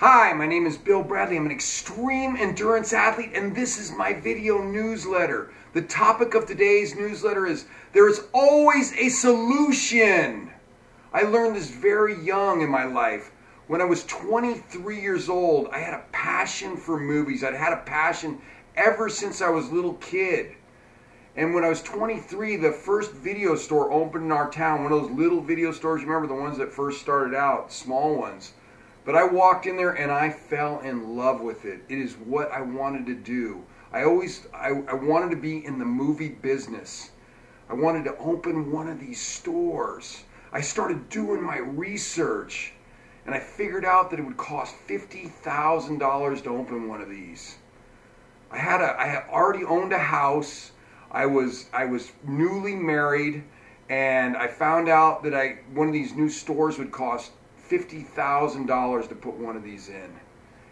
Hi, my name is Bill Bradley. I'm an extreme endurance athlete, and this is my video newsletter. The topic of today's newsletter is there is always a solution. I learned this very young in my life. When I was 23 years old, I had a passion for movies. I'd had a passion ever since I was a little kid. And when I was 23, the first video store opened in our town, one of those little video stores. You remember the ones that first started out, small ones. But I walked in there and I fell in love with it. It is what I wanted to do. I wanted to be in the movie business. I wanted to open one of these stores. I started doing my research and I figured out that it would cost $50,000 to open one of these. I had already owned a house. I was newly married, and I found out that one of these new stores would cost $50,000 to put one of these in.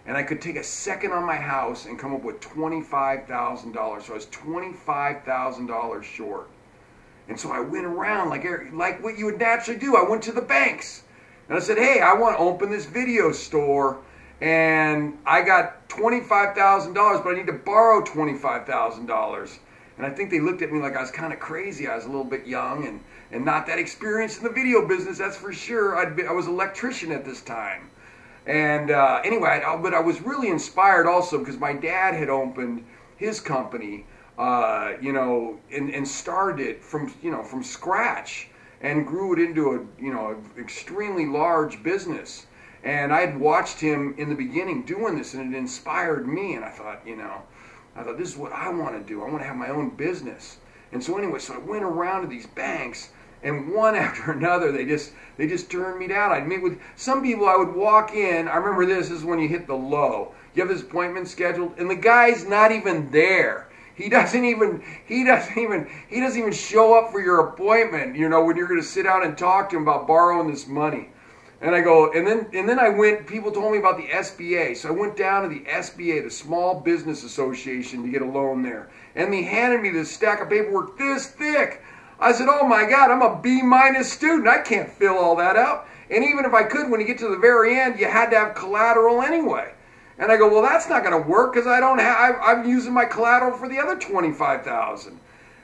And I could take a second on my house and come up with $25,000. So I was $25,000 short. And so I went around like what you would naturally do. I went to the banks and I said, hey, I want to open this video store and I got $25,000, but I need to borrow $25,000. And I think they looked at me like I was kind of crazy. I was a little bit young and not that experienced in the video business, that's for sure. I was an electrician at this time. And anyway, but I was really inspired also because my dad had opened his company, and started it from scratch and grew it into an extremely large business. And I had watched him in the beginning doing this, and it inspired me. And I thought, this is what I want to do. I want to have my own business. And so anyway, so I went around to these banks, and one after another, they just turned me down. I'd meet with some people. I would walk in. I remember this is when you hit the low. You have this appointment scheduled, and the guy's not even there. He doesn't even show up for your appointment. When you're going to sit down and talk to him about borrowing this money. And I go, and then I went, people told me about the SBA. So I went down to the SBA, the Small Business Association, to get a loan there. And they handed me this stack of paperwork this thick. I said, oh my God, I'm a B- student. I can't fill all that out. And even if I could, when you get to the very end, you had to have collateral anyway. And I go, well, that's not going to work because I'm using my collateral for the other $25,000.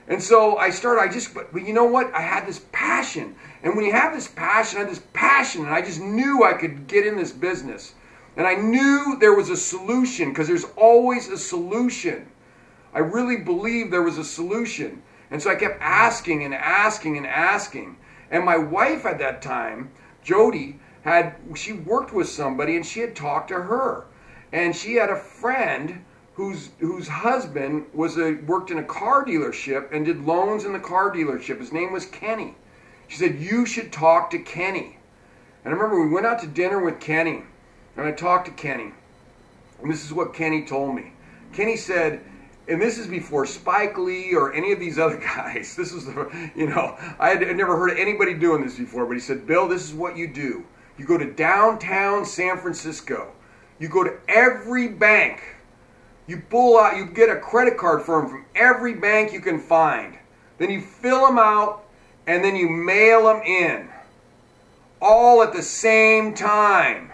And so I started, but you know what? I had this passion. And when you have this passion, I had this passion, and I just knew I could get in this business. And I knew there was a solution, because there's always a solution. I really believed there was a solution. And so I kept asking and asking and asking. And my wife at that time, Jody, she worked with somebody, and she had talked to her. And she had a friend whose husband worked in a car dealership and did loans in the car dealership. His name was Kenny. She said, you should talk to Kenny. And I remember we went out to dinner with Kenny, and I talked to Kenny. And this is what Kenny told me. Kenny said, and this is before Spike Lee or any of these other guys. This is, I had never heard of anybody doing this before, but he said, Bill, this is what you do. You go to downtown San Francisco. You go to every bank. You get a credit card from every bank you can find. Then you fill them out, and then you mail them in. All at the same time.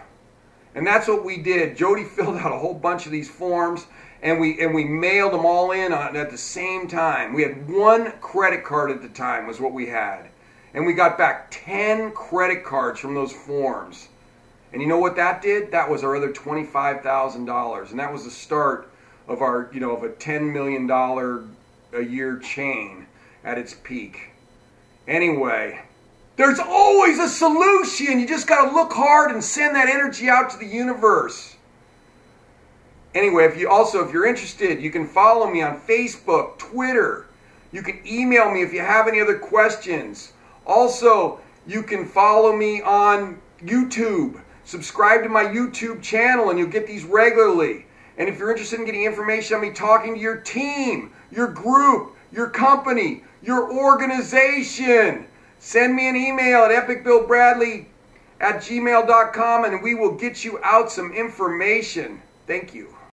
And that's what we did. Jody filled out a whole bunch of these forms, and we mailed them all in at the same time. We had one credit card at the time was what we had. And we got back 10 credit cards from those forms. And you know what that did? That was our other $25,000. And that was the start of our, of a $10 million a year chain at its peak. Anyway, there's always a solution. You just got to look hard and send that energy out to the universe. Anyway, if you're interested, you can follow me on Facebook, Twitter. You can email me if you have any other questions. Also, you can follow me on YouTube. Subscribe to my YouTube channel and you'll get these regularly. And if you're interested in getting information on me talking to your team, your group, your company, your organization, send me an email at epicbillbradley@gmail.com and we will get you out some information. Thank you.